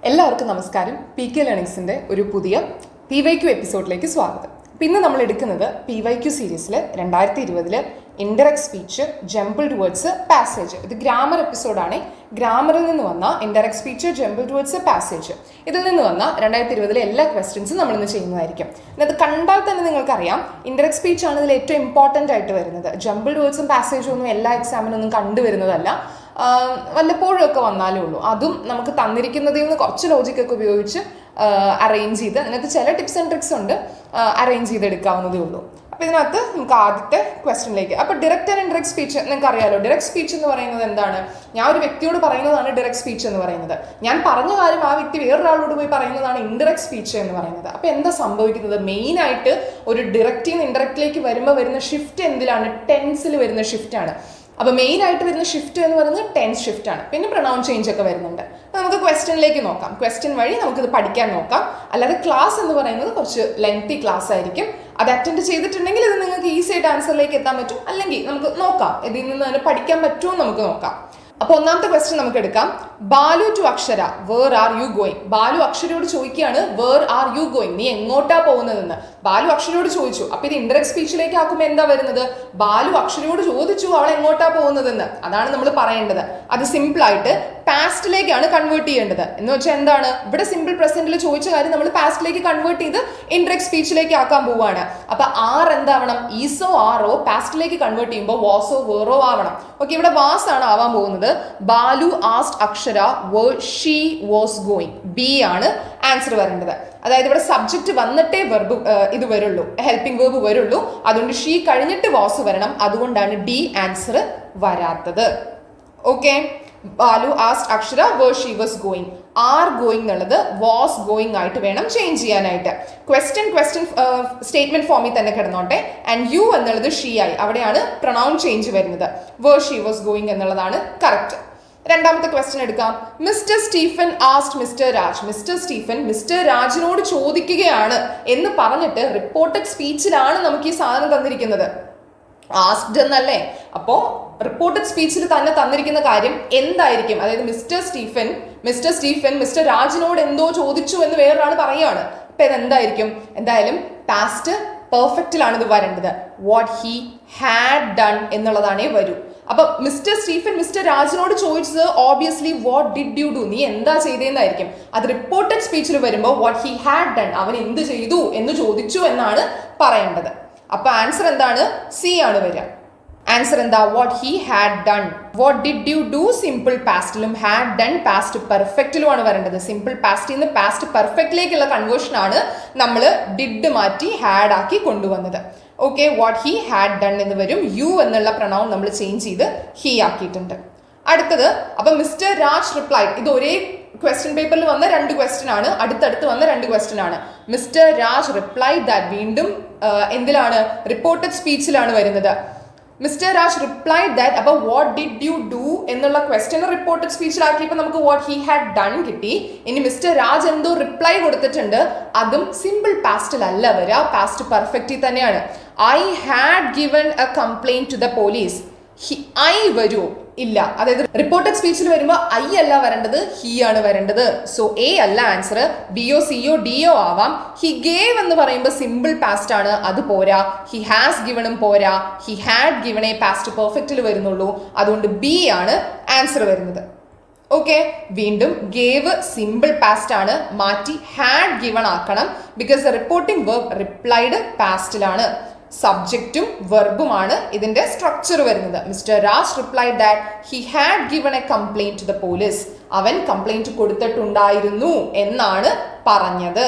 എല്ലാവർക്കും നമസ്കാരം. PK ലേണിംഗ്സിൻ്റെ ഒരു പുതിയ PYQ എപ്പിസോഡിലേക്ക് സ്വാഗതം. അപ്പോൾ ഇന്ന് നമ്മൾ എടുക്കുന്നത് PYQ സീരീസിൽ 2020 indirect speech, jumbled words, passage. ഇത് ഗ്രാമർ എപ്പിസോഡാണ്. ഗ്രാമറിൽ നിന്ന് വന്ന indirect speech, jumbled words, passage, ഇതിൽ നിന്ന് വന്ന 2020 എല്ലാ ക്വസ്റ്റ്യൻസും നമ്മളിന്ന് ചെയ്യുന്നതായിരിക്കും. ഇത് കണ്ടാൽ തന്നെ നിങ്ങൾക്കറിയാം ഇൻഡയറക്റ്റ് സ്പീച്ച് ആണ് ഇതിൽ ഏറ്റവും ഇമ്പോർട്ടൻ്റ് ആയിട്ട് വരുന്നത്. ജംബിൾഡ് വേർഡ്സും പാസേജും ഒന്നും എല്ലാ എക്സാമിനൊന്നും കണ്ടുവരുന്നതല്ല, വല്ലപ്പോഴും ഒക്കെ വന്നാലേ ഉള്ളൂ. അതും നമുക്ക് തന്നിരിക്കുന്നതിൽ നിന്ന് കുറച്ച് ലോജിക്കൊക്കെ ഉപയോഗിച്ച് അറേഞ്ച് ചെയ്ത്, അതിനകത്ത് ചില ടിപ്സ് ആൻഡ് ട്രിക്സ് ഉണ്ട്, അറേഞ്ച് ചെയ്തെടുക്കാവുന്നതേ ഉള്ളൂ. അപ്പോൾ ഇതിനകത്ത് നമുക്ക് ആദ്യത്തെ ക്വസ്റ്റ്യനിലേക്ക്. അപ്പോൾ ഡിറക്റ്റ് ആൻഡ് ഇൻഡയറക്റ്റ് സ്പീച്ച് നിങ്ങൾക്ക് അറിയാലോ. ഡിറക്റ്റ് സ്പീച്ച് എന്ന് പറയുന്നത് എന്താണ്? ഞാൻ ഒരു വ്യക്തിയോട് പറയുന്നതാണ് ഡിറക്റ്റ് സ്പീച്ച് എന്ന് പറയുന്നത്. ഞാൻ പറഞ്ഞ കാര്യം ആ വ്യക്തി വേറൊരാളോട് പോയി പറയുന്നതാണ് ഇൻഡയറക്റ്റ് സ്പീച്ച് എന്ന് പറയുന്നത്. അപ്പോൾ എന്താ സംഭവിക്കുന്നത്? മെയിനായിട്ട് ഒരു ഡിറക്റ്റിൽ നിന്ന് ഇൻഡയറക്റ്റിലേക്ക് വരുന്ന ഷിഫ്റ്റ് എന്തിലാണ്? ടെൻസിൽ വരുന്ന ഷിഫ്റ്റാണ്. അപ്പോൾ മെയിൻ ആയിട്ട് വരുന്ന ഷിഫ്റ്റ് എന്ന് പറയുന്നത് ടെൻസ് ഷിഫ്റ്റ് ആണ്. പിന്നെ പ്രൊനൗൺ ചേഞ്ച് ഒക്കെ വരുന്നുണ്ട്. അപ്പോൾ നമുക്ക് ക്വസ്റ്റ്യനിലേക്ക് നോക്കാം. ക്വസ്റ്റ്യൻ വഴി നമുക്കിത് പഠിക്കാൻ നോക്കാം. അല്ലാതെ ക്ലാസ് എന്ന് പറയുന്നത് കുറച്ച് ലെങ്തി ക്ലാസ് ആയിരിക്കും. അത് അറ്റൻഡ് ചെയ്തിട്ടുണ്ടെങ്കിൽ ഇത് നിങ്ങൾക്ക് ഈസി ആയിട്ട് ആൻസറിലേക്ക് എത്താൻ പറ്റും. അല്ലെങ്കിൽ നമുക്ക് നോക്കാം ഇതിൽ നിന്ന് തന്നെ പഠിക്കാൻ പറ്റുമോ നമുക്ക് നോക്കാം. അപ്പോൾ ഒന്നാമത്തെ ക്വസ്റ്റ്യൻ നമുക്ക് എടുക്കാം. Balu to Akshara, where are you going? Balu അക്ഷരയോട് ചോദിക്കുകയാണ് വേർ ആർ യു ഗോയിങ്, നീ എങ്ങോട്ടാ പോകുന്നതെന്ന്. ബാലു അക്ഷരയോട് ചോദിച്ചു. അപ്പോൾ ഇത് ഇൻഡയറക്റ്റ് സ്പീച്ചിലേക്ക് ആക്കുമ്പോൾ എന്താ വരുന്നത്? ബാലു അക്ഷരയോട് ചോദിച്ചു അവൾ എങ്ങോട്ടാ പോകുന്നതെന്ന്. അതാണ് നമ്മൾ പറയേണ്ടത്. അത് സിമ്പിൾ ആയിട്ട് പാസ്റ്റിലേക്കാണ് കൺവേർട്ട് ചെയ്യേണ്ടത്. എന്ന് വെച്ചാൽ എന്താണ്? ഇവിടെ സിമ്പിൾ പ്രസന്റിൽ ചോദിച്ച കാര്യം നമ്മൾ പാസ്റ്റിലേക്ക് കൺവേർട്ട് ചെയ്ത് ഇൻഡയറക്റ്റ് സ്പീച്ചിലേക്ക് ആക്കാൻ പോവുകയാണ്. അപ്പൊ ആർ എന്താവണം? ഈസോ ആറോ പാസ്റ്റിലേക്ക് കൺവേർട്ട് ചെയ്യുമ്പോൾ വാസോ വേറോ ആവണം. ഓക്കെ, ഇവിടെ വാസ് ആണ് ആവാൻ പോകുന്നത്. Balu asked Akshara where she was going. B ആണ് ആൻസർ വരേണ്ടത്. അതായത് ഇവിടെ സബ്ജക്റ്റ് വന്നിട്ടേ വെർബ് ഇത് വരുള്ളൂ, ഹെൽപ്പിംഗ് വെർബ് വരുള്ളൂ. അതുകൊണ്ട് ഷീ കഴിഞ്ഞിട്ട് വാസ് വരണം. അതുകൊണ്ടാണ് ഡി ആൻസർ വരാത്തത്. Okay, Balu asked Akshara where she was going. Are going എന്നുള്ളത് വാസ് ഗോയിങ് ആയിട്ട് വേണം ചേഞ്ച് ചെയ്യാനായിട്ട്. ക്വസ്റ്റ്യൻ സ്റ്റേറ്റ്മെന്റ് ഫോമിൽ തന്നെ കിടന്നോട്ടെ. ആൻഡ് യു എന്നുള്ളത് ഷീ ആയി, അവിടെയാണ് പ്രൊനൗൺ ചേഞ്ച് വരുന്നത്. വേർ ഷീ വാസ് ഗോയിങ് എന്നുള്ളതാണ് കറക്റ്റ്. രണ്ടാമത്തെ ക്വസ്റ്റ്യൻ എടുക്കാം. Mister Stephen asked mister Raj. Mister Stephen mister രാജിനോട് ചോദിക്കുകയാണ് എന്ന് പറഞ്ഞിട്ട് റിപ്പോർട്ടഡ് സ്പീച്ചിലാണ് നമുക്ക് ഈ സാധനം തന്നിരിക്കുന്നത്. ആസ്ക്ഡ് എന്നല്ലേ? അപ്പോൾ റിപ്പോർട്ടഡ് സ്പീച്ചിൽ തന്നെ തന്നിരിക്കുന്ന കാര്യം എന്തായിരിക്കും? അതായത് മിസ്റ്റർ സ്റ്റീഫൻ മിസ്റ്റർ രാജിനോട് എന്തോ ചോദിച്ചു എന്ന് വേറൊരാൾ പറയുകയാണ്. അപ്പൊ ഇതെന്തായിരിക്കും? എന്തായാലും പാസ്റ്റ് പെർഫെക്റ്റിലാണ് ഇത് വരേണ്ടത്. വാട്ട് ഹി ഹാഡ് ഡൺ എന്നുള്ളതാണേ വരൂ. അപ്പൊ മിസ്റ്റർ സ്റ്റീഫൻ മിസ്റ്റർ രാജിനോട് ചോദിച്ചത് obviously what did you do, നീ എന്താ ചെയ്തതെന്നായിരിക്കും. അത് റിപ്പോർട്ടഡ് സ്പീച്ചിൽ വരുമ്പോൾ വാട്ട് ഹി ഹാഡ് ഡൺ, അവൻ എന്ത് ചെയ്തു എന്ന് ചോദിച്ചു എന്നാണ് പറയേണ്ടത്. അപ്പൊ ആൻസർ എന്താണ്? സി ആണ് വരിക. ആൻസർ എന്താ? What he had done. What did you do simple പാസ്റ്റിലും ഹാഡ് ഡൺ പാസ്റ്റ് പെർഫെക്റ്റിലുമാണ് വരേണ്ടത്. സിമ്പിൾ പാസ്റ്റിൽ നിന്ന് പാസ്റ്റ് പെർഫെക്റ്റിലേക്കുള്ള കൺവേർഷൻ ആണ് നമ്മൾ ഡിഡ് മാറ്റി ഹാഡ് ആക്കി കൊണ്ടുവന്നത്. Okay, what he had done എന്ന് വരും. യു എന്നുള്ള പ്രൊനൗൺ നമ്മൾ ചേഞ്ച് ചെയ്ത് ഹി ആക്കിയിട്ടുണ്ട്. അടുത്തത്, അപ്പൊ മിസ്റ്റർ രാജ് റിപ്ലൈഡ്. ഇത് ഒരേ ക്വസ്റ്റ്യൻ പേപ്പറിൽ വന്ന 2 ക്വസ്റ്റ്യൻ ആണ്, അടുത്തടുത്ത് വന്ന 2 ക്വസ്റ്റ്യൻ ആണ്. മിസ്റ്റർ രാജ് റിപ്ലൈഡ് ദാറ്റ് വീണ്ടും എന്തിലാണ്? റിപ്പോർട്ടഡ് സ്പീച്ചിലാണ് വരുന്നത്. Mister Raj replied that. അപ്പൊ വാട്ട് ഡിഡ് യു ഡു എന്നുള്ള ക്വസ്റ്റ്യൻ റിപ്പോർട്ടഡ് സ്പീച്ചിലാക്കിയപ്പോൾ നമുക്ക് വാട്ട് ഹി ഹാഡ് ഡൺ കിട്ടി. ഇനി മിസ്റ്റർ രാജ് എന്തോ റിപ്ലൈ കൊടുത്തിട്ടുണ്ട്, അതും സിമ്പിൾ പാസ്റ്റിലല്ല വരിക, പാസ്റ്റ് പെർഫെക്റ്റിൽ തന്നെയാണ്. I had given a complaint to the police. I വരുമോ? ഇല്ല. അതായത് റിപ്പോർട്ടഡ് സ്പീച്ചിൽ വരുമ്പോൾ ഐ അല്ല വരേണ്ടത്, ഹി ആണ് വരേണ്ടത്. സോ എ അല്ല ആൻസർ. ബിയോ സിയോ ഡിയോ ആവാം. ഹി ഗേവ് എന്ന് പറയുമ്പോൾ സിമ്പിൾ പാസ്റ്റ് ആണ്, അത് പോരാ. ഹി ഹാസ് ഗിവണും പോരാ. ഹി ഹാഡ് ഗിവണേ പാസ്റ്റ് പെർഫെക്റ്റിൽ വരുന്നുള്ളൂ. അതുകൊണ്ട് ബി ആണ് ആൻസർ വരുന്നത്. ഓക്കെ, വീണ്ടും ഗേവ് സിമ്പിൾ പാസ്റ്റ് ആണ്, മാറ്റി ഹാഡ് ഗിവൺ ആക്കണം. ബിക്കോസ് റിപ്പോർട്ടിംഗ് വെർബ് റിപ്ലൈഡ് പാസ്റ്റിലാണ്. സബ്ജക്റ്റും വെർബുമാണ് ഇതിന്റെ സ്ട്രക്ചർ വരുന്നത്. Mister Raj replied that he had given a complaint to the police. അവൻ കംപ്ലൈന്റ് കൊടുത്തിട്ടുണ്ടായിരുന്നു എന്നാണ് പറഞ്ഞത്.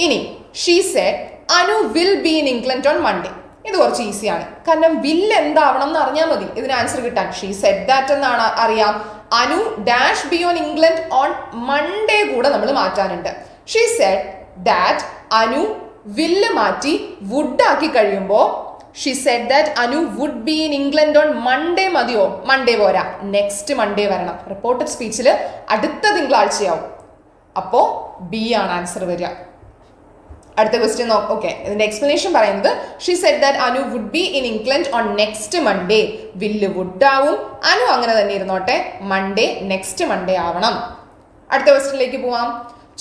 ഇനി she said Anu will be in England on Monday. ഇത് കുറച്ച് ഈസിയാണ്, കാരണം വിൽ എന്താവണം എന്ന് അറിഞ്ഞാൽ മതി ഇതിന് ആൻസർ കിട്ടാൻ. ഷീ സെഡ് ദാറ്റ് എന്നാണ് അറിയാം. Anu dash be on England on Monday കൂടെ നമ്മൾ മാറ്റാനുണ്ട്. She said that Anu will മാറ്റി വുഡ് ആക്കി കഴിയുമ്പോൾ she said that Anu would be in England on Monday മതിയോ? മൺഡേ പോരാ, നെക്സ്റ്റ് മൺഡേ വരണം. റിപ്പോർട്ടഡ് സ്പീച്ചിൽ അടുത്ത തിങ്കളാഴ്ചയാവും. അപ്പോൾ ബി ആണ് ആൻസർ വരിക. അടുത്ത ക്വസ്റ്റ്യൻ ഓക്കെ, ഇതിന്റെ എക്സ്പ്ലനേഷൻ പറയുന്നത് she said that Anu would be in England on next Monday. Will would ആവും, അനു അങ്ങനെ തന്നെ ഇരുന്നോട്ടെ, മൺഡേ നെക്സ്റ്റ് മൺഡേ ആവണം. അടുത്ത ക്വസ്റ്റ്യനിലേക്ക് പോവാം.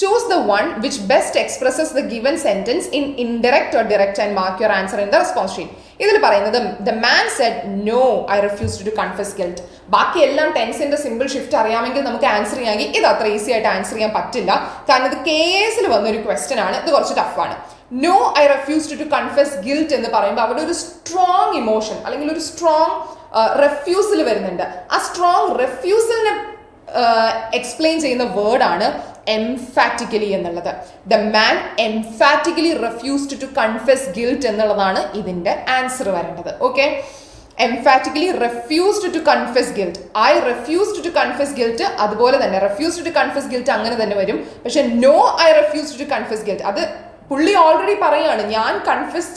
Choose the one which best expresses the given sentence in indirect or direct and mark your answer in the response sheet. ഇതിൽ പറയുന്നത് the man said no, I refused to confess guilt. ബാക്കി എല്ലാം ടെൻസിന്റെ simple shift അറിയാമെങ്കിൽ നമുക്ക് answer ചെയ്യാമെങ്കിൽ ഇത് അത്ര easy ആയിട്ട് answer ചെയ്യാൻ പറ്റില്ല. കാരണം ഇത് കേസിൽ വന്നൊരു ക്വസ്റ്റ്യൻ ആണ്, ഇത് കുറച്ച് ടഫാണ്. No I refused to confess guilt എന്ന് പറയുമ്പോൾ അവിടെ ഒരു സ്ട്രോങ് ഇമോഷൻ അല്ലെങ്കിൽ ഒരു സ്ട്രോങ് റെഫ്യൂസൽ വരുന്നുണ്ട്. ആ സ്ട്രോങ് റെഫ്യൂസലിനെ എക്സ്പ്ലെയിൻ ചെയ്യുന്ന വേർഡാണ് എംഫാറ്റിക്കലി എന്നുള്ളത്. The man emphatically refused to confess guilt എന്നുള്ളതാണ് ഇതിന്റെ ആൻസർ വരേണ്ടത്. Okay, emphatically refused to confess guilt. I refused to confess guilt അതുപോലെ തന്നെ റെഫ്യൂസ്ഡ് ടു കൺഫെസ് ഗിൽറ്റ് അങ്ങനെ തന്നെ വരും. പക്ഷെ no I refused to confess guilt അത് പുള്ളി ഓൾറെഡി പറയാണ് ഞാൻ കൺഫെസ്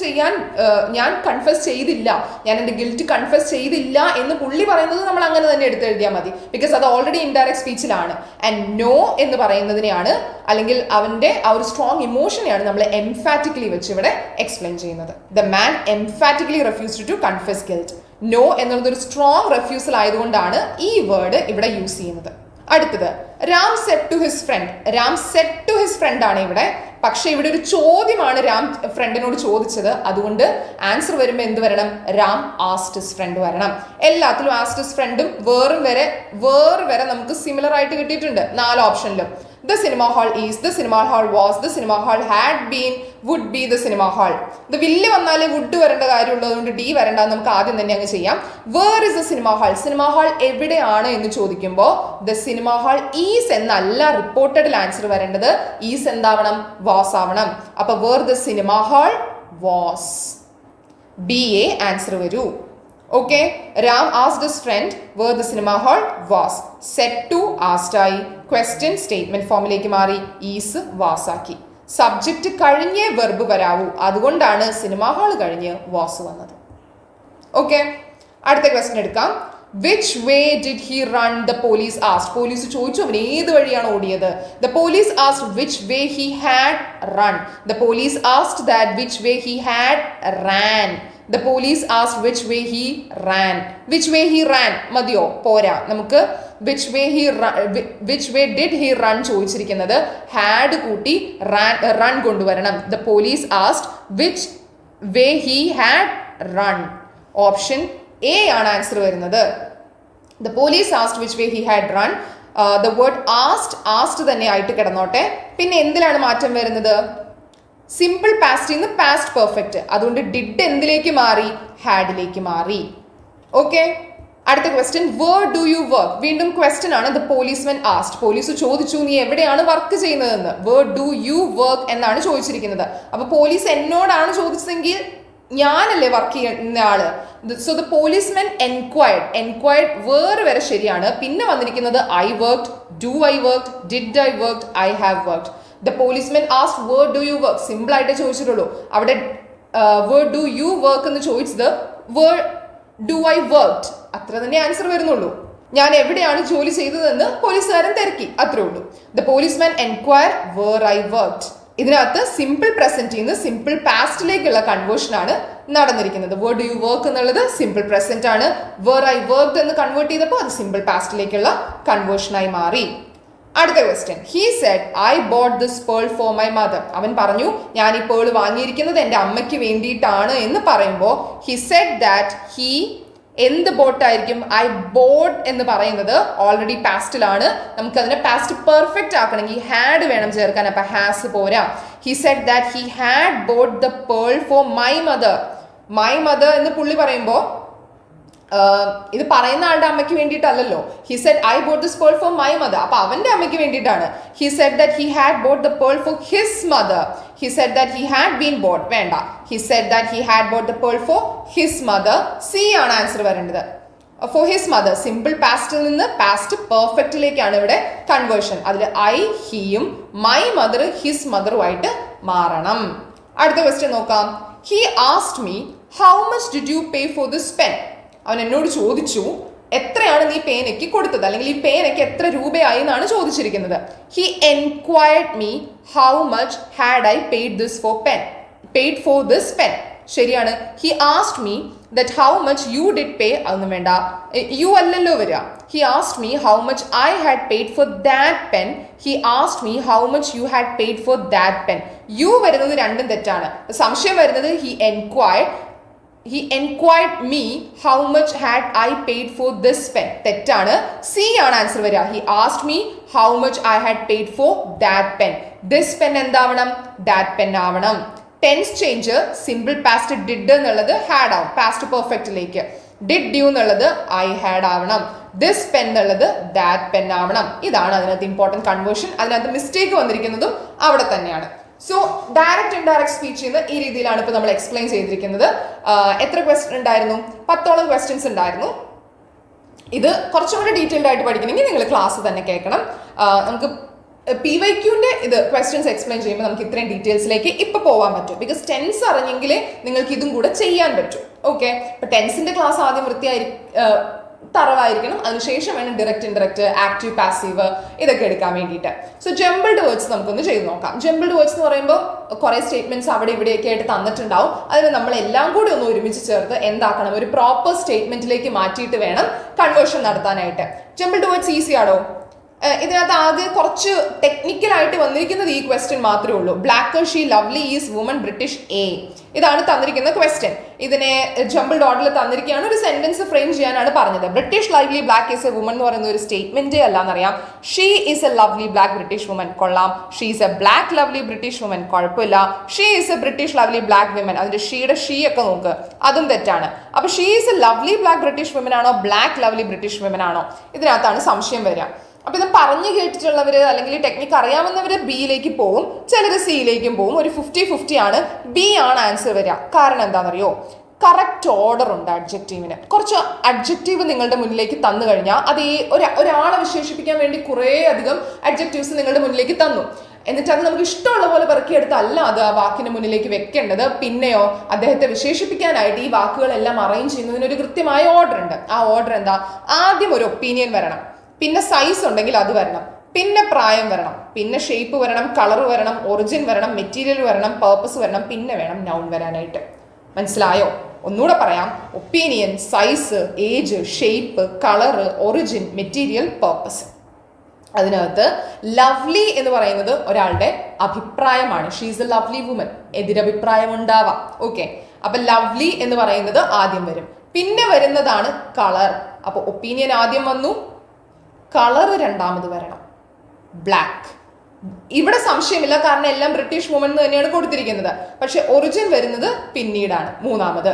ചെയ്തില്ല, ഞാൻ എൻ്റെ ഗിൽറ്റ് കൺഫെസ് ചെയ്തില്ല എന്ന് പുള്ളി പറയുന്നത് നമ്മൾ അങ്ങനെ തന്നെ എടുത്തെഴുതിയാൽ മതി. ബിക്കോസ് അത് ഓൾറെഡി ഇൻഡയറക്റ്റ് സ്പീച്ചിലാണ്. ആൻഡ് നോ എന്ന് പറയുന്നതിനെയാണ് അല്ലെങ്കിൽ അവൻ്റെ ആ ഒരു സ്ട്രോങ് ഇമോഷനെയാണ് നമ്മൾ എംഫാറ്റിക്കലി വെച്ച് ഇവിടെ എക്സ്പ്ലെയിൻ ചെയ്യുന്നത്. The man emphatically refused to confess guilt. No എന്നുള്ളത് ഒരു സ്ട്രോങ് റെഫ്യൂസൽ ആയതുകൊണ്ടാണ് ഈ വേർഡ് ഇവിടെ യൂസ് ചെയ്യുന്നത്. അടുത്തത് Ram said to his friend. Ram said to his friend ആണ് ഇവിടെ. പക്ഷെ ഇവിടെ ഒരു ചോദ്യമാണ് രാം ഫ്രണ്ടിനോട് ചോദിച്ചത്. അതുകൊണ്ട് ആൻസർ വരുമ്പോൾ എന്ത് വരണം? രാം ആസ്ക്ഡ് ഹിസ് ഫ്രണ്ട് വരണം. എല്ലാത്തിലും ആസ്ക്ഡ് ഹിസ് ഫ്രണ്ടും വേറെ വരെ നമുക്ക് സിമിലർ ആയിട്ട് കിട്ടിയിട്ടുണ്ട് 4 ഓപ്ഷനിലും. The cinema hall is, the cinema hall was, the cinema hall had been, would be the cinema hall. ഇത് വില്ല് വന്നാലേ വുഡ് വരേണ്ട കാര്യമുള്ളതുകൊണ്ട് ഡി വരണ്ട, നമുക്ക് ആദ്യം തന്നെ അങ്ങ് ചെയ്യാം. Where is the cinema hall? Cinema hall എവിടെയാണ് എന്ന് ചോദിക്കുമ്പോൾ ദ സിനിമ ഹാൾ ഈസ് എന്നല്ല റിപ്പോർട്ടഡിൽ ആൻസർ വരേണ്ടത്. ഈസ് എന്താവണം? വാസ് ആവണം. അപ്പൊ where the cinema hall was, B a answer വരൂ. Okay, Ram asked his friend where the cinema hall was. Said to asked ആയി. Question statement ഫോമിലേക്ക് മാറി. ഈസ് വാസാക്കി. സബ്ജക്റ്റ് കഴിഞ്ഞേ വെർബ് വരാവൂ, അതുകൊണ്ടാണ് സിനിമ ഹാൾ കഴിഞ്ഞ് വാസ് വന്നത്. ഓക്കെ, അടുത്ത ക്വസ്റ്റ്യൻ എടുക്കാം. Which way did he run? The police asked. Police ചോദിച്ചു അവൻ ഏത് വഴിയാണ് ഓടിയത്. The police asked which way he had run. The police asked that which way he had ran. The police asked which way he ran. Which way he ran മതിയോ? പോരാ, നമുക്ക് which way did he run ചോദിച്ചിരിക്കുന്നത് had കൂട്ടി run കൊണ്ടുവരണം. The police asked which way he had run. Option A ആണ് answer വരുന്നത്. The police asked which way he had run. The word asked തന്നെ ആയിട്ട് കിടന്നോട്ടെ. പിന്നെ എന്തിലാണ് മാറ്റം വരുന്നത്? സിമ്പിൾ പാസ്റ്റിൽ നിന്ന് പാസ്റ്റ് പെർഫെക്റ്റ്. അതുകൊണ്ട് ഡിഡ് എന്തിലേക്ക് മാറി? ഹാഡിലേക്ക് മാറി. ഓക്കെ, അടുത്ത question. Where do you work? വീണ്ടും ക്വസ്റ്റ്യൻ ആണ്. The policeman asked. പോലീസ് ചോദിച്ചു നീ എവിടെയാണ് വർക്ക് ചെയ്യുന്നതെന്ന്. വേർ ഡു യു വർക്ക് എന്നാണ് ചോദിച്ചിരിക്കുന്നത്. അപ്പൊ പോലീസ് എന്നോടാണ് ചോദിച്ചതെങ്കിൽ ഞാനല്ലേ വർക്ക് ചെയ്യുന്ന ആള്. സോ ദ പോലീസ്മാൻ എൻക്വയർഡ് വേറെ വരെ ശരിയാണ്. പിന്നെ വന്നിരിക്കുന്നത് I worked, do I worked, did I worked, I have worked. The policeman asked where do you work. Simple ആയിട്ട് ചോദിച്ചിട്ടുള്ളൂ. അവിടെ വേർ ഡു യു വർക്ക് എന്ന് ചോദിച്ചത് വേർ ഡു ഐ വർക്ക്ഡ്, അത്ര തന്നെ ആൻസർ വരുന്നുള്ളൂ. ഞാൻ എവിടെയാണ് ജോലി ചെയ്തതെന്ന് പോലീസുകാരൻ തിരക്കി, അത്രേ ഉള്ളൂ. The policeman enquire where I worked. ഇതിനകത്ത് സിമ്പിൾ പ്രസന്റിൽ നിന്ന് സിമ്പിൾ പാസ്റ്റിലേക്കുള്ള കൺവേർഷൻ ആണ് നടന്നിരിക്കുന്നത്. വേർ ഡു യു വർക്ക് എന്നുള്ളത് സിമ്പിൾ പ്രസന്റ് ആണ്. വേർ ഐ വർക്ക്ഡ് എന്ന് കൺവേർട്ട് ചെയ്തപ്പോൾ അത് സിമ്പിൾ പാസ്റ്റിലേക്കുള്ള കൺവേർഷനായി മാറി. അടുത്ത question. He said I bought this pearl for my mother. അവൻ പറഞ്ഞു ഞാൻ ഈ പേൾ വാങ്ങിയിരിക്കുന്നത് എൻ്റെ അമ്മയ്ക്ക് വേണ്ടിയിട്ടാണ് എന്ന് പറയുമ്പോൾ ഹി സെഡ് ദാറ്റ് ഹി എന്ത് ബോട്ടായിരിക്കും? ഐ ബോട്ട് എന്ന് പറയുന്നത് ഓൾറെഡി പാസ്റ്റിലാണ്. നമുക്കതിനെ പാസ്റ്റ് പെർഫെക്റ്റ് ആക്കണമെങ്കിൽ ഹാഡ് വേണം ചേർക്കാൻ. അപ്പൊ ഹാസ് പോരാ. He said that he had bought the pearl for my mother. My mother എന്ന് പുള്ളി പറയുമ്പോൾ ഇത് പറയുന്ന ആളുടെ അമ്മയ്ക്ക് വേണ്ടിയിട്ടല്ലല്ലോ. He said I bought this pearl for my mother. അപ്പൊ അവന്റെ അമ്മയ്ക്ക് വേണ്ടിയിട്ടാണ്. He said that he had bought the pearl for his mother. He said that he had been bought വേണ്ട. He said that he had bought the pearl for his mother. C ആണ് answer വരേണ്ടത്. Four his mother simple പാസ്റ്റിൽ നിന്ന് past പെർഫെക്റ്റിലേക്കാണ് ഇവിടെ conversion. അതിൽ I ഹിയും my mother his മദറുമായിട്ട് മാറണം. അടുത്ത question നോക്കാം. He asked me how much did you pay for this pen. അവൻ എന്നോട് ചോദിച്ചു എത്രയാണ് നീ പേനയ്ക്ക് കൊടുത്തത്, അല്ലെങ്കിൽ ഈ പേനയ്ക്ക് എത്ര രൂപയായി എന്നാണ് ചോദിച്ചിരിക്കുന്നത്. He enquired me how much had I paid for this pen. ശരിയാണ്. He asked me that how much you did pay. അതൊന്നും വേണ്ട, യു അല്ലല്ലോ വരിക. He asked me how much I had paid for that pen. He asked me how much you had paid for that pen. You വരുന്നത് രണ്ടും തെറ്റാണ്. സംശയം വരുന്നത് he enquired me how much had I paid for this pen. തെറ്റാണ്. C ആണ് answer വരിക. he asked me how much I had paid for that pen. this pen എന്താവണം? that pen ആവണം. Tense change simple past did എന്നുള്ളത് had ആവും past പെർഫെക്റ്റിലേക്ക്. Did you എന്നുള്ളത് I had ആവണം. ദിസ് പെൻ എന്നുള്ളത് ദാറ്റ് പെൻ ആവണം. ഇതാണ് അതിനകത്ത് ഇമ്പോർട്ടൻറ്റ് കൺവേർഷൻ. അതിനകത്ത് മിസ്റ്റേക്ക് വന്നിരിക്കുന്നതും അവിടെ തന്നെയാണ്. സോ ഡയറക്റ്റ് ഇൻഡയറക്റ്റ് സ്പീച്ചിൽ ഈ രീതിയിലാണ് ഇപ്പോൾ നമ്മൾ എക്സ്പ്ലെയിൻ ചെയ്തിരിക്കുന്നത്. എത്ര ക്വസ്റ്റ്യൻ ഉണ്ടായിരുന്നു? 10ഓളം ക്വസ്റ്റ്യൻസ് ഉണ്ടായിരുന്നു. ഇത് കുറച്ചും കൂടി ഡീറ്റെയിൽഡ് ആയിട്ട് പഠിക്കണമെങ്കിൽ നിങ്ങൾ ക്ലാസ് തന്നെ കേൾക്കണം. നമുക്ക് PYQന്റെ ഇത് ക്വസ്റ്റ്യൻസ് എക്സ്പ്ലെയിൻ ചെയ്യുമ്പോൾ നമുക്ക് ഇത്രയും ഡീറ്റെയിൽസിലേക്ക് ഇപ്പോൾ പോകാൻ പറ്റും. ബിക്കോസ് ടെൻസ് അറിഞ്ഞെങ്കിലേ നിങ്ങൾക്ക് ഇതും കൂടെ ചെയ്യാൻ പറ്റും. ഓക്കെ, അപ്പോൾ ടെൻസിന്റെ ക്ലാസ് ആദ്യം തറവായിരിക്കണം. അതിനുശേഷം വേണം ഡിറക്റ്റ് ഇൻഡയറക്റ്റ് ആക്റ്റീവ് പാസീവ് ഇതൊക്കെ എടുക്കാൻ വേണ്ടിയിട്ട്. സോ ജംബിൾഡ് വേർഡ്സ് നമുക്കൊന്ന് ചെയ്ത് നോക്കാം. ജംബിൾഡ് വേർഡ്സ് എന്ന് പറയുമ്പോൾ കുറേ സ്റ്റേറ്റ്മെന്റ്സ് അവിടെ ഇവിടെയൊക്കെ ആയിട്ട് തന്നിട്ടുണ്ടാവും. അതിന് നമ്മൾ എല്ലാം കൂടി ഒന്ന് ഒരുമിച്ച് ചേർത്ത് എന്താക്കണം, ഒരു പ്രോപ്പർ സ്റ്റേറ്റ്മെന്റിലേക്ക് മാറ്റിയിട്ട് വേണം കൺവേർഷൻ നടത്താനായിട്ട്. ജംബിൾഡ് വേർഡ്സ് ഈസി ആണോ? ഇതിനകത്ത് ആകെ കുറച്ച് ടെക്നിക്കലായിട്ട് വന്നിരിക്കുന്നത് ഈ ക്വസ്റ്റ്യൻ മാത്രമേ ഉള്ളൂ. Black she lovely is woman British A. ഇതാണ് തന്നിരിക്കുന്ന ക്വസ്റ്റ്യൻ. ഇതിനെ ജംബിൾഡ് ഓർഡറിൽ തന്നിരിക്കുകയാണ്. ഒരു സെന്റൻസ് ഫ്രെയിം ചെയ്യാനാണ് പറഞ്ഞത്. British lovely black is a woman എന്ന് പറയുന്ന ഒരു സ്റ്റേറ്റ്മെന്റേ അല്ല എന്നറിയാം. She is a lovely black British woman, കൊള്ളാം. She is a black lovely British woman, കുഴപ്പമില്ല. She is a British lovely black women, അതിന്റെ ഷീയുടെ ഷീ ഒക്കെ നോക്ക്, അതും തെറ്റാണ്. അപ്പൊ she is a lovely black British women ആണോ ബ്ലാക്ക് ലവ്ലി ബ്രിട്ടീഷ് വിമൻ ആണോ? ഇതിനകത്താണ് സംശയം വരിക. അപ്പൊ ഇത് പറഞ്ഞു കേട്ടിട്ടുള്ളവര് അല്ലെങ്കിൽ ടെക്നിക്ക് അറിയാവുന്നവര് ബിയിലേക്ക് പോവും, ചിലര് സിയിലേക്കും പോവും. ഒരു 50-50 ആണ്. ബി ആണ് ആൻസർ വരിക. കാരണം എന്താണെന്നറിയോ? കറക്റ്റ് ഓർഡർ ഉണ്ട് അഡ്ജക്റ്റീവിന്. കുറച്ച് അഡ്ജക്റ്റീവ് നിങ്ങളുടെ മുന്നിലേക്ക് തന്നു കഴിഞ്ഞാൽ അത് ഒരാളെ വിശേഷിപ്പിക്കാൻ വേണ്ടി കുറേ അധികം അഡ്ജക്റ്റീവ്സ് നിങ്ങളുടെ മുന്നിലേക്ക് തന്നു. എന്നിട്ട് അത് നമുക്ക് ഇഷ്ടമുള്ള പോലെ പെറുക്കിയെടുത്തല്ല അത് ആ വാക്കിന് മുന്നിലേക്ക് വെക്കേണ്ടത്. പിന്നെയോ അദ്ദേഹത്തെ വിശേഷിപ്പിക്കാനായിട്ട് ഈ വാക്കുകളെല്ലാം അറേഞ്ച് ചെയ്യുന്നതിന് ഒരു കൃത്യമായ ഓർഡർ ഉണ്ട്. ആ ഓർഡർ എന്താ? ആദ്യം ഒരു ഒപ്പീനിയൻ വരണം, പിന്നെ സൈസ് ഉണ്ടെങ്കിൽ അത് വരണം, പിന്നെ പ്രായം വരണം, പിന്നെ ഷേപ്പ് വരണം, കളർ വരണം, ഒറിജിൻ വരണം, മെറ്റീരിയൽ വരണം, പേർപ്പസ് വരണം, പിന്നെ വേണം നൗൺ വരാനായിട്ട്. മനസ്സിലായോ? ഒന്നുകൂടെ പറയാം. Opinion, size, age, shape, colour, origin, material, purpose. അതിനകത്ത് ലവ്ലി എന്ന് പറയുന്നത് ഒരാളുടെ അഭിപ്രായമാണ്. She's a lovely woman. എതിരഭിപ്രായം ഉണ്ടാവാം. ഓക്കെ, അപ്പൊ ലവ്ലി എന്ന് പറയുന്നത് ആദ്യം വരും. പിന്നെ വരുന്നതാണ് കളർ. അപ്പൊ ഒപ്പീനിയൻ ആദ്യം വന്നു, കളർ രണ്ടാമത് വരണം, ബ്ലാക്ക്. ഇവിടെ സംശയമില്ല, കാരണം എല്ലാം ബ്രിട്ടീഷ് വുമൻ എന്ന് തന്നെയാണ് കൊടുത്തിരിക്കുന്നത്. പക്ഷെ ഒറിജിൻ വരുന്നത് പിന്നീടാണ്, മൂന്നാമത്.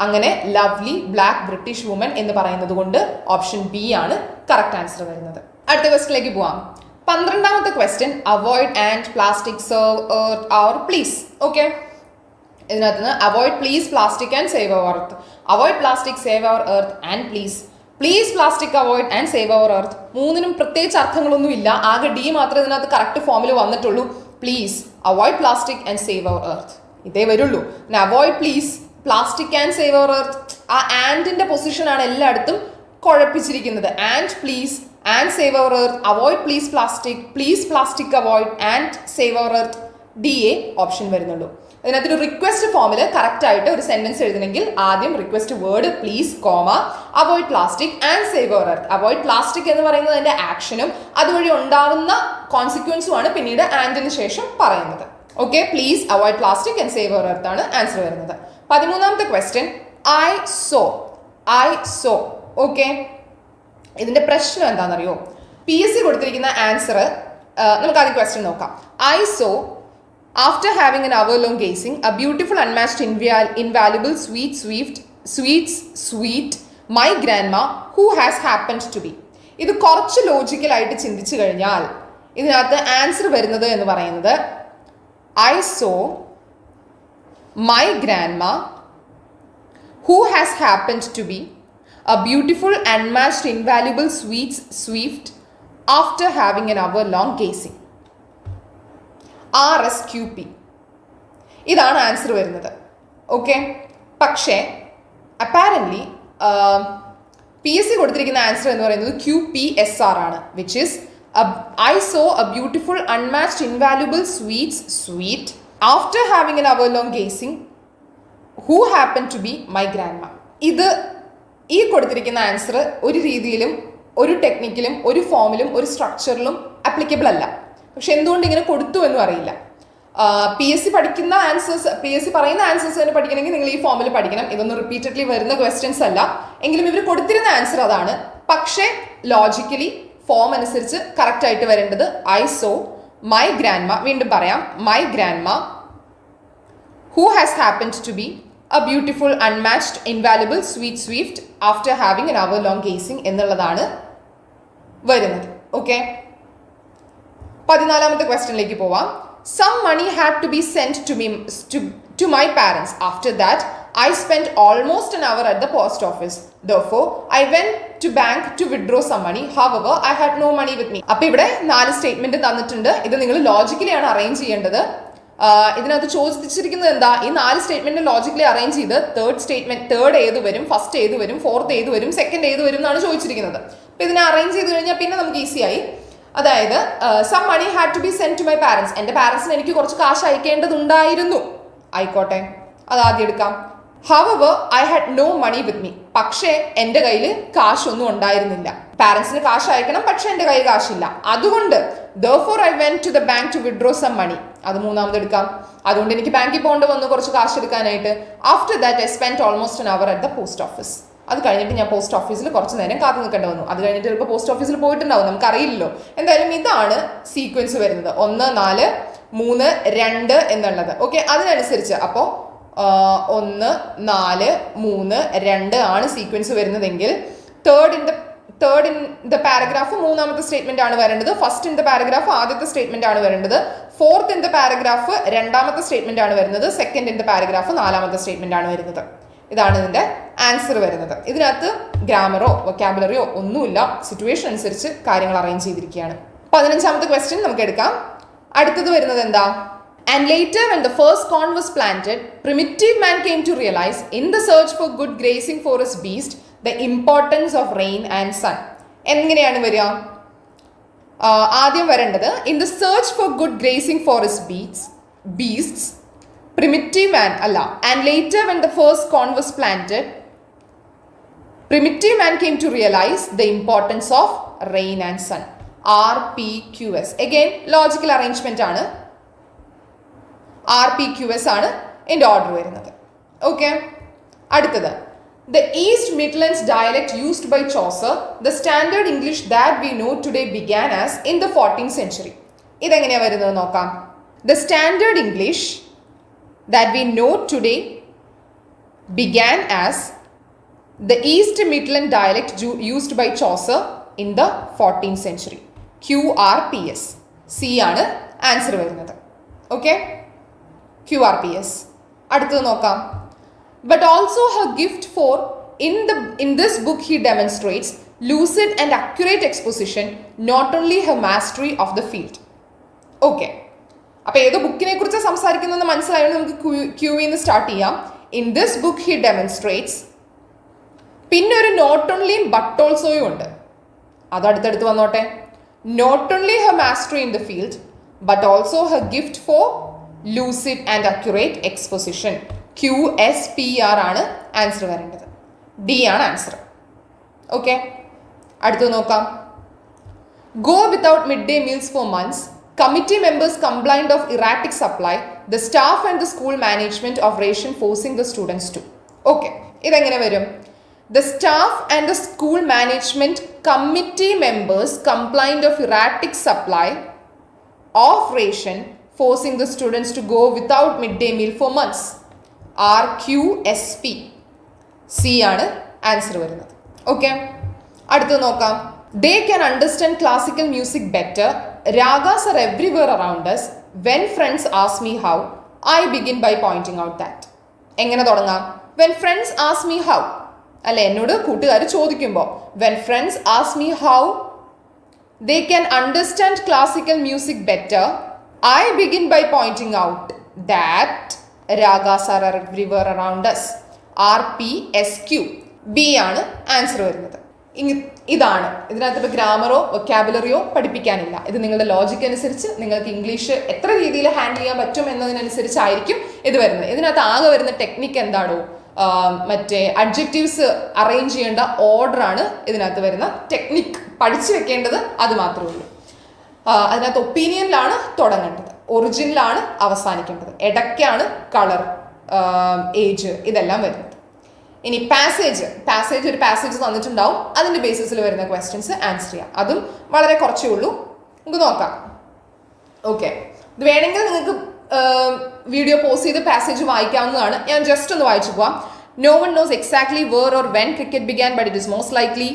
അങ്ങനെ ലവ്ലി ബ്ലാക്ക് ബ്രിട്ടീഷ് വുമൻ എന്ന് പറയുന്നത് കൊണ്ട് ഓപ്ഷൻ ബി ആണ് കറക്റ്റ് ആൻസർ വരുന്നത്. അടുത്ത ക്വസ്റ്റിലേക്ക് പോവാം. 12ാമത്തെ question, avoid and plastic save earth our please. Okay, ഇതിനകത്ത് നിന്ന് avoid please plastic and save our earth, avoid plastic save our earth and please, please plastic avoid and save our earth. മൂന്നിനും പ്രത്യേകിച്ച് അർത്ഥങ്ങളൊന്നും ഇല്ല. ആകെ ഡി മാത്രമേ ഇതിനകത്ത് correct ഫോമിൽ വന്നിട്ടുള്ളൂ. Please, avoid plastic and save our earth, ഇതേ വരുള്ളൂ. പിന്നെ avoid please plastic and save our earth, ആ ആൻഡിന്റെ പൊസിഷനാണ് എല്ലായിടത്തും കുഴപ്പിച്ചിരിക്കുന്നത്. And please, and save our earth, avoid please plastic avoid and save our earth. D A option വരുന്നുള്ളൂ. അതിനകത്തൊരു റിക്വസ്റ്റ് ഫോമിൽ കറക്റ്റ് ആയിട്ട് ഒരു സെന്റൻസ് എഴുതണമെങ്കിൽ ആദ്യം request word please, comma, avoid plastic and save our earth. Avoid plastic എന്ന് പറയുന്നത് അതിന്റെ ആക്ഷനും അതുവഴി ഉണ്ടാവുന്ന കോൺസിക്വൻസും ആണ് പിന്നീട് ആൻഡിന് ശേഷം പറയുന്നത്. Okay, please avoid plastic and save our earth ആണ് ആൻസർ വരുന്നത്. 13ാമത്തെ ക്വസ്റ്റ്യൻ, ഐ സോ. ഓക്കെ, ഇതിന്റെ പ്രശ്നം എന്താണെന്നറിയോ? PSC കൊടുത്തിരിക്കുന്ന ആൻസർ നമുക്ക് ആദ്യം ക്വസ്റ്റ്യൻ നോക്കാം. I so after having an hour-long gazing, a beautiful unmatched invaluable sweet my grandma who has happened to be. ഇത് കുറച്ച് ലോജിക്കലായിട്ട് ചിന്തിച്ചു കഴിഞ്ഞാൽ ഇതിനകത്ത് ആൻസർ വരുന്നത് എന്ന് പറയുന്നത് I saw my grandma who has happened to be a beautiful unmatched invaluable sweet after having an hour-long gazing. RSQP, ഇതാണ് answer വരുന്നത്. ഓക്കെ, പക്ഷേ അപ്പാരൻ്റ്ലി PSC കൊടുത്തിരിക്കുന്ന ആൻസർ എന്ന് പറയുന്നത് QPSR ആണ്, which is I saw a beautiful unmatched invaluable sweet after having an hour long gazing who happen to be my grandma. ഇത് ഈ കൊടുത്തിരിക്കുന്ന ആൻസർ ഒരു രീതിയിലും ഒരു ടെക്നിക്കിലും ഒരു ഫോമിലും ഒരു സ്ട്രക്ചറിലും അപ്ലിക്കബിൾ അല്ല. പക്ഷെ എന്തുകൊണ്ട് ഇങ്ങനെ കൊടുത്തു എന്നും അറിയില്ല. PSC പഠിക്കുന്ന ആൻസേഴ്സ്, PSC പറയുന്ന ആൻസേഴ്സ് തന്നെ പഠിക്കണമെങ്കിൽ നിങ്ങൾ ഈ ഫോമിൽ പഠിക്കണം. ഇതൊന്നും റിപ്പീറ്റഡ്ലി വരുന്ന ക്വസ്റ്റ്യൻസ് അല്ല. എങ്കിലും ഇവർ കൊടുത്തിരുന്ന ആൻസർ അതാണ്. പക്ഷേ ലോജിക്കലി ഫോം അനുസരിച്ച് കറക്റ്റ് ആയിട്ട് വരേണ്ടത് ഐ സോ മൈ ഗ്രാൻഡ്മ. വീണ്ടും പറയാം, my grandma who has happened to be a beautiful unmatched invaluable sweet swift after having an hour long gazing എന്നുള്ളതാണ് വരുന്നത്. ഓക്കെ, 14ാമത്തെ ക്വസ്റ്റ്യനിലേക്ക് പോവാം. Some money had to be sent to my parents. After that, I spent almost an hour at the post office. Therefore, I went to bank to withdraw some money. However, I had no money with me. അപ്പോൾ ഇവിടെ 4 statement തന്നിട്ടുണ്ട്. ഇത് നിങ്ങൾ logically ആണ് arrange ചെയ്യേണ്ടത്. ഇതിനകത്ത് ചോദിച്ചിരിക്കുന്നത് എന്താ? ഈ 4 സ്റ്റേറ്റ്മെന്റ് ലോജിക്കലി അറേഞ്ച് ചെയ്ത് തേർഡ് ഏത് വരും, ഫസ്റ്റ് ഏത് വരും, ഫോർത്ത് ഏത് വരും, സെക്കൻഡ് ഏത് വരും എന്നാണ് ചോദിച്ചിരിക്കുന്നത്. അപ്പോൾ ഇതിനെ അറേഞ്ച് ചെയ്ത് കഴിഞ്ഞാൽ പിന്നെ നമുക്ക് ഈസി ആയി. അതായത് some money had to be send to my parents. എൻ്റെ പാരൻസിന് എനിക്ക് കുറച്ച് കാശ് അയക്കേണ്ടതുണ്ടായിരുന്നു. ആയിക്കോട്ടെ, അത് ആദ്യം എടുക്കാം. However I had no money with me. പക്ഷേ എൻ്റെ കയ്യിൽ കാശൊന്നും ഉണ്ടായിരുന്നില്ല. പാരൻസിന് കാശ് അയക്കണം, പക്ഷെ എൻ്റെ കയ്യിൽ കാശില്ല. അതുകൊണ്ട് therefore I went to the bank to withdraw some money. അത് മൂന്നാമത് എടുക്കാം. അതുകൊണ്ട് എനിക്ക് ബാങ്കിൽ പോകേണ്ടി വന്നു കുറച്ച് കാശ് എടുക്കാനായിട്ട്. After that I spend almost an hour at the post office. അത് കഴിഞ്ഞിട്ട് ഞാൻ പോസ്റ്റ് ഓഫീസിൽ കുറച്ച് നേരം കാത്തു നിൽക്കേണ്ടി വന്നു. അത് കഴിഞ്ഞിട്ട് ചിലപ്പോൾ പോസ്റ്റ് ഓഫീസിൽ പോയിട്ടുണ്ടാവും, നമുക്കറിയില്ലല്ലോ. എന്തായാലും ഇതാണ് സീക്വൻസ് വരുന്നത്, 1 4 3 2 എന്നുള്ളത്. ഓക്കെ, അതിനനുസരിച്ച് അപ്പോൾ 1 4 3 2 ആണ് സീക്വൻസ് വരുന്നതെങ്കിൽ തേർഡ് ഇൻ ദ പാരഗ്രാഫ് മൂന്നാമത്തെ സ്റ്റേറ്റ്മെന്റ് ആണ് വരേണ്ടത്. ഫസ്റ്റ് ഇൻ ദ പാരഗ്രാഫ് ആദ്യത്തെ സ്റ്റേറ്റ്മെന്റ് ആണ് വരേണ്ടത്. ഫോർത്ത് ഇൻ ദ പാരഗ്രാഫ് രണ്ടാമത്തെ സ്റ്റേറ്റ്മെന്റ് ആണ് വരുന്നത്. സെക്കൻഡ് ഇൻ ദ പാരഗ്രാഫ് നാലാമത്തെ സ്റ്റേറ്റ്മെന്റ് ആണ് വരുന്നത്. ഇതാണ് ഇതിന്റെ ആൻസർ വരുന്നത്. ഇതിനകത്ത് ഗ്രാമറോ വൊക്കാബുലറിയോ ഒന്നുമില്ല, സിറ്റുവേഷൻ അനുസരിച്ച് കാര്യങ്ങൾ അറേഞ്ച് ചെയ്തിരിക്കുകയാണ്. 15ാമത്തെ ക്വസ്റ്റ്യൻ നമുക്ക് എടുക്കാം. അടുത്തത് വരുന്നത് എന്താ? And later when the first corn was planted, primitive man came to realize in the search for good grazing for his beast the importance of rain and sun. എങ്ങനെയാണ് വരിക? ആദ്യം വരേണ്ടത് in the search for good grazing for his beasts primitive man അല്ല. And later when the first corn was planted, primitive man came to realize the importance of rain and sun. RPQS. Again logical arrangement ആണ്. RPQS ആണ് ഇതിൻ്റെ order വരുന്നത്. Okay, അടുത്തത് The East Midlands dialect used by Chaucer, the standard English that we know today began as in the 14th century. ഇതെങ്ങനെയാണ് വരുന്നത് നോക്കാം. The standard English that we know today began as the East Midland dialect used by Chaucer in the 14th century. QRPS. C ആണ് answer വരുന്നത്. Okay, QRPS. അടുത്തത് നോക്കാം. But also her gift for in this book he demonstrates lucid and accurate exposition, not only her mastery of the field. Okay, അപ്പോൾ ഏതോ ബുക്കിനെ കുറിച്ച് സംസാരിക്കുന്നത് മനസ്സിലായത് നമുക്ക് ക്യൂവിന്ന് സ്റ്റാർട്ട് ചെയ്യാം. In this book he demonstrates, പിന്നെ ഒരു നോട്ട് ഓൺലിയും ബട്ട് ഓൾസോയും ഉണ്ട്. അത് അടുത്തടുത്ത് വന്നോട്ടെ. Not only her mastery in the field but also her gift for lucid and accurate exposition. QSPR ആണ് ആൻസർ വരേണ്ടത്. D ആണ് ആൻസർ. ഓക്കെ, അടുത്തത് നോക്കാം. Go without midday meals for months. Committee members complained of erratic supply. The staff and the school management of ration forcing the students to. Okay, ഇതെങ്ങനെ വരും? The staff and the school management committee members complained of erratic supply of ration forcing the students to go without midday meal for months. RQSP. C ആണ് answer വരുന്നത്. Okay, അടുത്തത് നോക്കാം. They can understand classical music better. Ragas are everywhere around us. When friends ask me how, I begin by pointing out that. എങ്ങനെ തുടങ്ങാം? When friends ask me how, അല്ലെ, എന്നോട് കൂട്ടുകാർ ചോദിക്കുമ്പോൾ when friends ask me how they can understand classical music better, I begin by pointing out that ragas are everywhere around us. RPSQ. B ആണ് answer വരുന്നത്. ഇതാണ്. ഇതിനകത്ത് ഇപ്പോൾ ഗ്രാമറോ വൊക്കാബുലറിയോ പഠിപ്പിക്കാനില്ല. ഇത് നിങ്ങളുടെ ലോജിക്ക് അനുസരിച്ച് നിങ്ങൾക്ക് ഇംഗ്ലീഷ് എത്ര രീതിയിൽ ഹാൻഡിൽ ചെയ്യാൻ പറ്റും എന്നതിനനുസരിച്ചായിരിക്കും ഇത് വരുന്നത്. ഇതിനകത്ത് ആകെ വരുന്ന ടെക്നിക്ക് എന്താണോ, മറ്റേ അഡ്ജക്റ്റീവ്സ് അറേഞ്ച് ചെയ്യേണ്ട ഓർഡറാണ് ഇതിനകത്ത് വരുന്ന ടെക്നിക്ക്. പഠിച്ചു വെക്കേണ്ടത് അത് മാത്രമേ ഉള്ളൂ. അതിനകത്ത് ഒപ്പീനിയനിലാണ് തുടങ്ങേണ്ടത്, ഒറിജിനിലാണ് അവസാനിക്കേണ്ടത്, ഇടയ്ക്കാണ് കളർ, ഏജ് ഇതെല്ലാം വരുന്നത്. ഇനി പാസേജ് ഒരു പാസേജ് തന്നിട്ടുണ്ടാവും, അതിന്റെ ബേസിസിൽ വരുന്ന ക്വസ്റ്റ്യൻസ് ആൻസർ ചെയ്യാം. അതും വളരെ കുറച്ചേ ഉള്ളൂ, നമുക്ക് നോക്കാം. ഓക്കെ, ഇത് വേണമെങ്കിൽ നിങ്ങൾക്ക് വീഡിയോ പോസ് ചെയ്ത് പാസേജ് വായിക്കാവുന്നതാണ്. ഞാൻ ജസ്റ്റ് ഒന്ന് വായിച്ചു പോവാം. No one knows exactly where or when cricket began, but it is most likely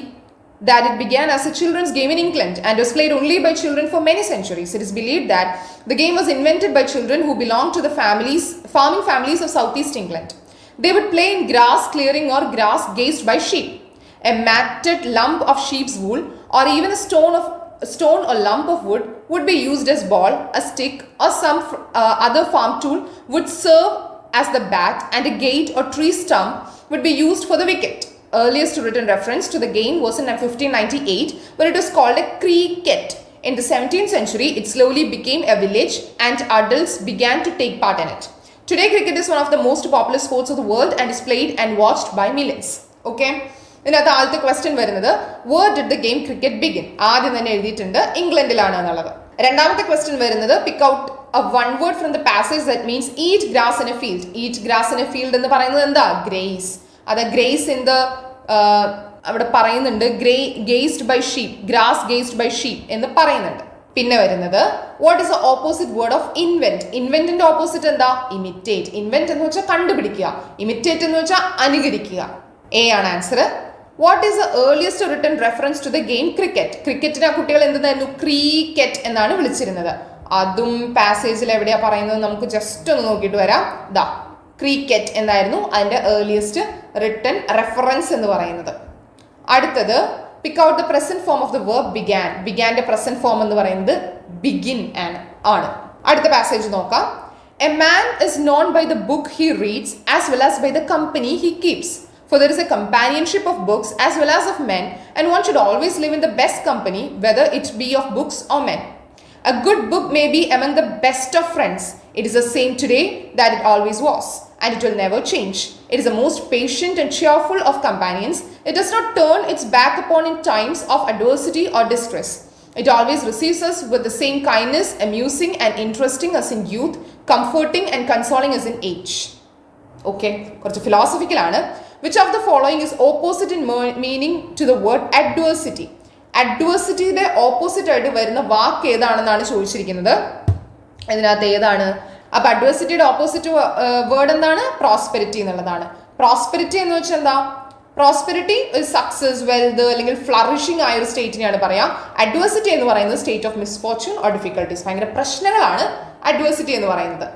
that it began as a children's game in England and was played only by children for many centuries. It is believed that the game was invented by children who belonged to the farming families of southeast England. They would play in grass clearing or grass grazed by sheep. A matted lump of sheep's wool or even a stone or lump of wood would be used as ball. A stick or some other farm tool would serve as the bat, and a gate or tree stump would be used for the wicket. Earliest written reference to the game was in 1598, where it was called a cricket. In the 17th century, it slowly became a village and adults began to take part in it. Today, cricket is one of the most popular sports of the world and is played and watched by millions. Okay? ഇതിനകത്ത് ആദ്യത്തെ question വരുന്നത് where did the game cricket begin? ആദ്യം തന്നെ എഴുതിയിട്ടുണ്ട് ഇംഗ്ലണ്ടിലാണ് എന്നുള്ളത്. രണ്ടാമത്തെ question വരുന്നത് pick out a one word from the passage that means eat grass in a field. Eat grass in a field എന്ന് പറയുന്നത് എന്താ? Graze. അത് ഗ്രേസ് ഇൻ ദ അവിടെ പറയുന്നുണ്ട്, gazed by sheep, grass gazed by sheep എന്ന് പറയുന്നുണ്ട്. പിന്നെ വരുന്നത് what is the opposite word of invent? ഇൻവെന്റിന്റെ opposite എന്താ? ഇമിറ്റേറ്റ്. ഇൻവെന്റ് എന്ന് വെച്ചാൽ കണ്ടുപിടിക്കുക, ഇമിറ്റേറ്റ് എന്ന് വെച്ചാൽ അനുകരിക്കുക. എ ആണ് answer. What is the earliest written reference to the game cricket? ക്രിക്കറ്റിനെ കുട്ടികൾ എന്തായിരുന്നു? ക്രീക്കറ്റ് എന്നാണ് വിളിച്ചിരുന്നത്. അതും പാസേജിൽ എവിടെയാ പറയുന്നത് നമുക്ക് ജസ്റ്റ് ഒന്ന് നോക്കിയിട്ട് വരാം. ദാ ക്രിക്കറ്റ് എന്നായിരുന്നു അതിന്റെ ഏർലിയസ്റ്റ് റിട്ടൺ റെഫറൻസ് എന്ന് പറയുന്നത്. അടുത്തത് pick out the present form of the verb began. ബിഗാന്റെ പ്രസന്റ് ഫോം എന്ന് പറയുന്നത് ബിഗിൻ ആണ്. അടുത്ത പാസേജ് നോക്കാം. A man is known by the book he reads as well as by the company he keeps. For there is a companionship of books as well as of men, and one should always live in the best company, whether it be of books or men. A good book may be among the best of friends. It is the same today that it always was, and it will never change. It is the most patient and cheerful of companions. It does not turn its back upon in times of adversity or distress. It always receives us with the same kindness, amusing and interesting as in youth, comforting and consoling as in age. Okay, കുറച്ച് philosophical ആണ്. Which of the following is opposite in meaning to the word adversity? അഡ്വേഴ്സിറ്റിയുടെ opposite ആയിട്ട് വരുന്ന വാക്ക് ഏതാണെന്നാണ് ചോദിച്ചിരിക്കുന്നത്. ഇതിനകത്ത് ഏതാണ്? അപ്പൊ അഡ്വേഴ്സിറ്റിയുടെ ഓപ്പോസിറ്റ് വേർഡ് എന്താണ്? പ്രോസ്പെരിറ്റി എന്നുള്ളതാണ്. പ്രോസ്പെരിറ്റി എന്ന് വെച്ചാൽ എന്താ? പ്രോസ്പെരിറ്റി സക്സസ്, വെൽത്ത് അല്ലെങ്കിൽ ഫ്ലറിഷിംഗ് ആയ ഒരു സ്റ്റേറ്റിനെയാണ് പറയാം. അഡ്വേഴ്സിറ്റി എന്ന് പറയുന്നത് state of misfortune or difficulties, ഭയങ്കര പ്രശ്നങ്ങളാണ് അഡ്വേഴ്സിറ്റി എന്ന് പറയുന്നത്.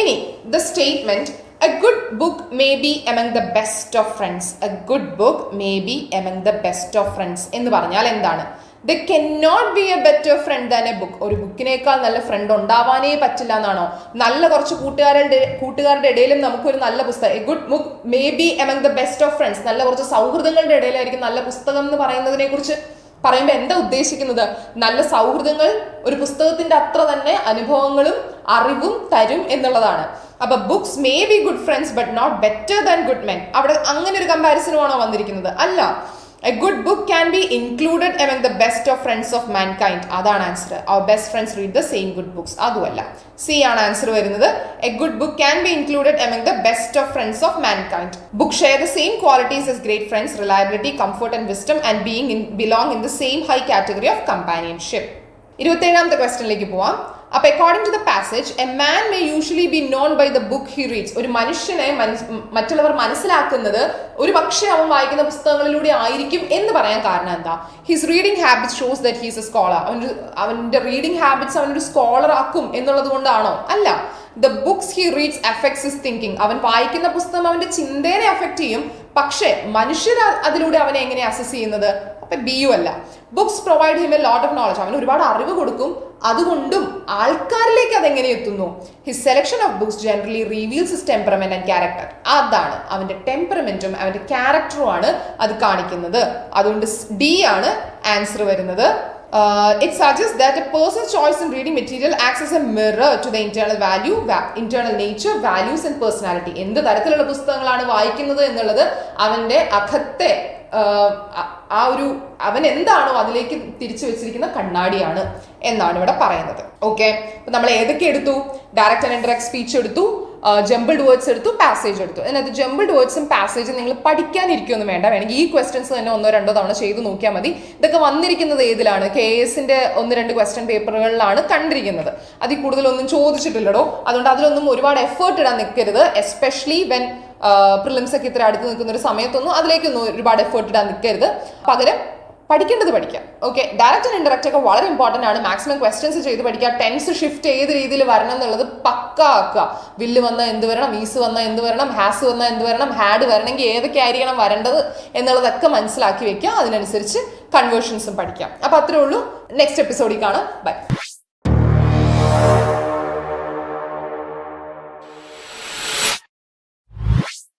ഇനി the statement a good book may be among the best of friends. A good book may be among the best of friends എന്ന് പറഞ്ഞാൽ എന്താണ്? There cannot be a better friend than a book. ഒരു ബുക്കിനേക്കാൾ നല്ല front ഉണ്ടാവാനേ പറ്റില്ല എന്നാണോ? നല്ല കുറച്ച് കൂട്ടുകാരുടെ ഇടയിലും നമുക്കൊരു നല്ല പുസ്തകം, A good book may be among the best of friends, നല്ല കുറച്ച് സൗഹൃദങ്ങളുടെ ഇടയിലായിരിക്കും നല്ല പുസ്തകം എന്ന് പറയുന്നതിനെ കുറിച്ച് പറയുമ്പോൾ എന്താ ഉദ്ദേശിക്കുന്നത്? നല്ല സൗഹൃദങ്ങൾ ഒരു പുസ്തകത്തിന്റെ അത്ര തന്നെ അനുഭവങ്ങളും അറിവും തരും എന്നുള്ളതാണ്. അപ്പൊ books may be good friends but not better than good men. അവിടെ അങ്ങനെ ഒരു കമ്പാരിസണുമാണോ വന്നിരിക്കുന്നത്? അല്ല. A good book can be included among the best of friends of mankind. അതാണ് answer. Our best friends read the same good books. അതുമല്ല, C ആണ് answer വരുന്നത്. A good book can be included among the best of friends of mankind. Books share the same qualities as great friends: reliability, comfort and wisdom, and belong in the same high category of companionship. 27ാമത്തെ ക്വസ്റ്റ്യനിലേക്ക് പോവാം. അപ്പൊ according to the passage a man may usually be known by the book he reads. ഒരു മനുഷ്യനെ മറ്റുള്ളവർ മനസ്സിലാക്കുന്നത് ഒരു പക്ഷേ അവൻ വായിക്കുന്ന പുസ്തകങ്ങളിലൂടെ ആയിരിക്കും എന്ന് പറയാൻ കാരണം എന്താ? His reading habits shows that he's A scholar. അവന്റെ റീഡിംഗ് ഹാബിറ്റ്സ് അവനൊരു സ്കോളർ ആക്കും എന്നുള്ളത് കൊണ്ടാണോ? അല്ല. The books he reads affects his thinking. അവൻ വായിക്കുന്ന പുസ്തകം അവന്റെ ചിന്തയെ അഫക്ട് ചെയ്യും, പക്ഷേ മനുഷ്യർ അതിലൂടെ അവനെ എങ്ങനെ അസസ് ചെയ്യുന്നത്? അപ്പൊ ബിയു അല്ല. Books provide him a lot of knowledge, അവന് ഒരുപാട് അറിവ് കൊടുക്കും, അതുകൊണ്ടും ആൾക്കാരിലേക്ക് അതെങ്ങനെ എത്തുന്നു? His selection of books generally reveals his temperament and character. അതാണ് അവന്റെ ടെമ്പറമെന്റും അവന്റെ ക്യാരക്ടറും ആണ് അത് കാണിക്കുന്നത്. അതുകൊണ്ട് ഡി ആണ് ആൻസർ വരുന്നത്. It suggests that a person's choice in reading material acts as a mirror to the internal value, internal nature, values and personality. എന്ത് തരത്തിലുള്ള പുസ്തകങ്ങളാണ് വായിക്കുന്നത് എന്നുള്ളത് അവന്റെ അകത്തെ ആ ഒരു അവൻ എന്താണോ അതിലേക്ക് തിരിച്ചു വെച്ചിരിക്കുന്ന കണ്ണാടിയാണ് എന്നാണ് ഇവിടെ പറയുന്നത്. ഓക്കെ, അപ്പൊ നമ്മൾ ഏതൊക്കെ എടുത്തു? ഡയറക്റ്റ് ആൻഡ് ഇൻഡയറക്റ്റ് സ്പീച്ച് എടുത്തു, ജംബിൾഡ് വേർഡ്സ് എടുത്തു, പാസേജ് എടുത്തു. അതിനകത്ത് ജംബിൾഡ് വേർഡ്സും പാസേജും നിങ്ങൾ പഠിക്കാനിരിക്കുമൊന്നും വേണ്ട, വേണമെങ്കിൽ ഈ ക്വസ്റ്റ്യൻസ് തന്നെ 1-2 തവണ ചെയ്ത് നോക്കിയാൽ മതി. ഇതൊക്കെ വന്നിരിക്കുന്നത് ഏതിലാണ്? KS-ന്റെ 1-2 ക്വസ്റ്റ്യൻ പേപ്പറുകളിലാണ് കണ്ടിരിക്കുന്നത്. അതിൽ കൂടുതലൊന്നും ചോദിച്ചിട്ടില്ലടോ. അതുകൊണ്ട് അതിലൊന്നും ഒരുപാട് എഫേർട്ട് ഇടാൻ നിൽക്കരുത്. എസ്പെഷ്യലി വെൻ പ്രിലിംസ് ഒക്കെ ഇത്ര അടുത്ത് നിൽക്കുന്ന ഒരു സമയത്തൊന്നും അതിലേക്കൊന്നും ഒരുപാട് എഫേർട്ട് ഇടാൻ നിൽക്കരുത്. പകരം പഠിക്കേണ്ടത് പഠിക്കാം. ഓക്കെ, ഡയറക്റ്റ് ആൻഡ് ഇൻഡയറക്റ്റ് ഒക്കെ വളരെ ഇമ്പോർട്ടൻ്റ് ആണ്. മാക്സിമം ക്വസ്റ്റ്യൻസ് ചെയ്ത് പഠിക്കുക. ടെൻസ് ഷിഫ്റ്റ് ഏത് രീതിയിൽ വരണം എന്നുള്ളത് പക്കാ ആക്കുക. വില്ല് വന്നാൽ എന്ത് വരണം, ഈസ് വന്നാൽ എന്ത് വരണം, ഹാസ് വന്നാൽ എന്ത് വരണം, ഹാഡ് വരണമെങ്കിൽ ഏതൊക്കെ ആയിരിക്കണം വരേണ്ടത് എന്നുള്ളതൊക്കെ മനസ്സിലാക്കി വെക്കുക. അതിനനുസരിച്ച് കൺവേർഷൻസും പഠിക്കാം. അപ്പോൾ അത്രേ ഉള്ളൂ. നെക്സ്റ്റ് എപ്പിസോഡിൽ കാണാം. ബൈ.